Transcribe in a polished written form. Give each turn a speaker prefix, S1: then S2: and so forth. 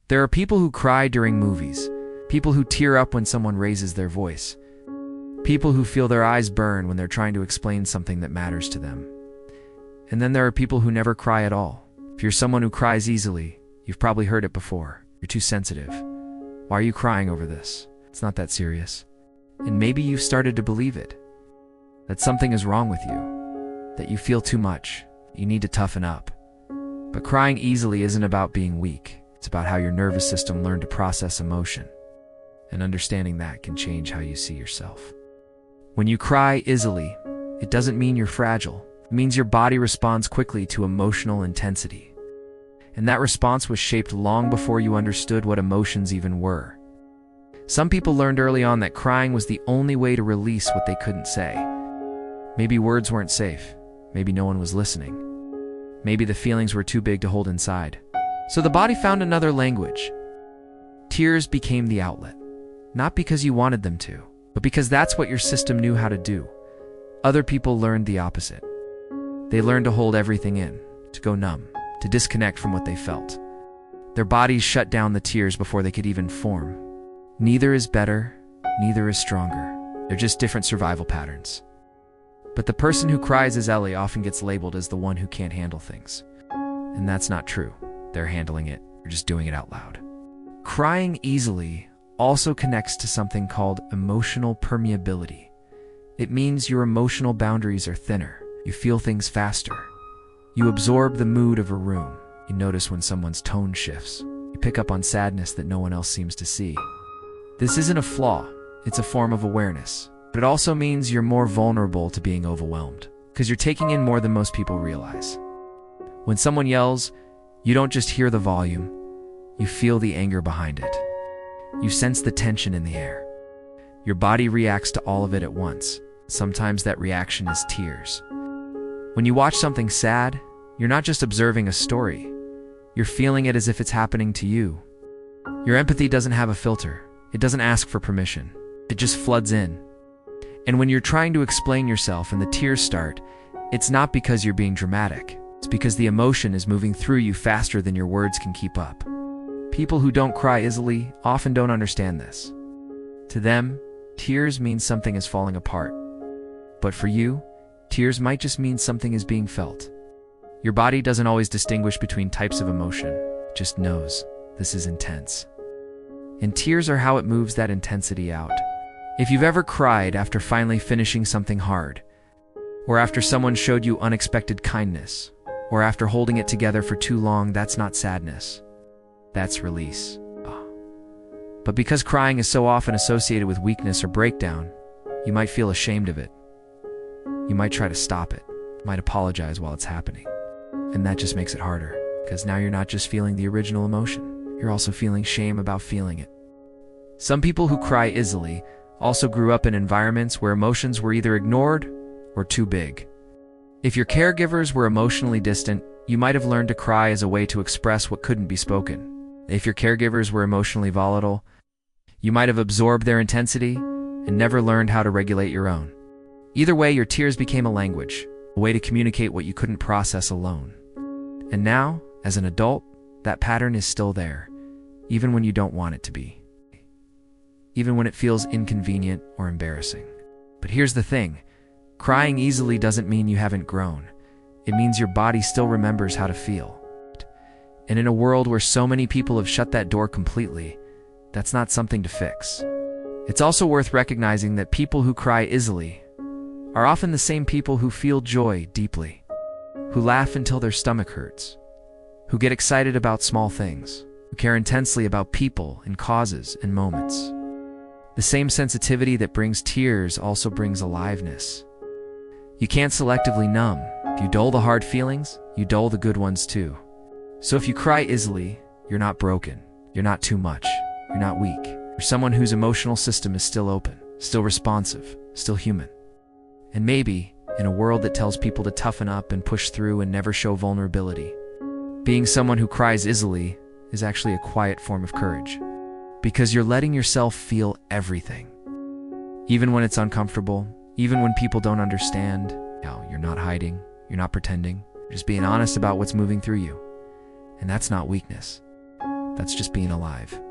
S1: There are people who cry during movies, people who tear up when someone raises their voice, people who feel their eyes burn when they're trying to explain something that matters to them. And then there are people who never cry at all. If you're someone who cries easily, you've probably heard it before. You're too sensitive. Why are you crying over this? It's not that serious. And maybe you've started to believe it. That something is wrong with you. That you feel too much. You need to toughen up. But crying easily isn't about being weak. It's about how your nervous system learned to process emotion. And understanding that can change how you see yourself. When you cry easily, it doesn't mean you're fragile. It means your body responds quickly to emotional intensity. And that response was shaped long before you understood what emotions even were. Some people learned early on that crying was the only way to release what they couldn't say. Maybe words weren't safe. Maybe no one was listening. Maybe the feelings were too big to hold inside. So the body found another language. Tears became the outlet. Not because you wanted them to, but because that's what your system knew how to do. Other people learned the opposite. They learned to hold everything in, to go numb, to disconnect from what they felt. Their bodies shut down the tears before they could even form. Neither is better, neither is stronger. They're just different survival patterns. But the person who cries easily often gets labeled as the one who can't handle things. And that's not true. They're handling it, they're just doing it out loud. Crying easily also connects to something called emotional permeability. It means your emotional boundaries are thinner. You feel things faster. You absorb the mood of a room. You notice when someone's tone shifts. You pick up on sadness that no one else seems to see. This isn't a flaw, it's a form of awareness. But it also means you're more vulnerable to being overwhelmed, because you're taking in more than most people realize. When someone yells, you don't just hear the volume, you feel the anger behind it. You sense the tension in the air. Your body reacts to all of it at once. Sometimes that reaction is tears. When you watch something sad, you're not just observing a story. You're feeling it as if it's happening to you. Your empathy doesn't have a filter. It doesn't ask for permission. It just floods in. And when you're trying to explain yourself and the tears start, it's not because you're being dramatic. It's because the emotion is moving through you faster than your words can keep up. People who don't cry easily often don't understand this. To them, tears mean something is falling apart. But for you, tears might just mean something is being felt. Your body doesn't always distinguish between types of emotion. It just knows this is intense. And tears are how it moves that intensity out. If you've ever cried after finally finishing something hard, or after someone showed you unexpected kindness, or after holding it together for too long, that's not sadness. That's release. But because crying is so often associated with weakness or breakdown, you might feel ashamed of it. You might try to stop it. You might apologize while it's happening. And that just makes it harder, because now you're not just feeling the original emotion, you're also feeling shame about feeling it. Some people who cry easily also grew up in environments where emotions were either ignored or too big. If your caregivers were emotionally distant, you might have learned to cry as a way to express what couldn't be spoken. If your caregivers were emotionally volatile, you might have absorbed their intensity and never learned how to regulate your own. Either way, your tears became a language, a way to communicate what you couldn't process alone. And now, as an adult, that pattern is still there, even when you don't want it to be. Even when it feels inconvenient or embarrassing. But here's the thing, crying easily doesn't mean you haven't grown. It means your body still remembers how to feel. And in a world where so many people have shut that door completely, that's not something to fix. It's also worth recognizing that people who cry easily are often the same people who feel joy deeply, who laugh until their stomach hurts, who get excited about small things, who care intensely about people and causes and moments. The same sensitivity that brings tears also brings aliveness. You can't selectively numb. If you dull the hard feelings, you dull the good ones too. So if you cry easily, you're not broken. You're not too much. You're not weak. You're someone whose emotional system is still open, still responsive, still human. And maybe, in a world that tells people to toughen up and push through and never show vulnerability, being someone who cries easily is actually a quiet form of courage. Because you're letting yourself feel everything. Even when it's uncomfortable, even when people don't understand, you're not hiding, you're not pretending, you're just being honest about what's moving through you. And that's not weakness. That's just being alive.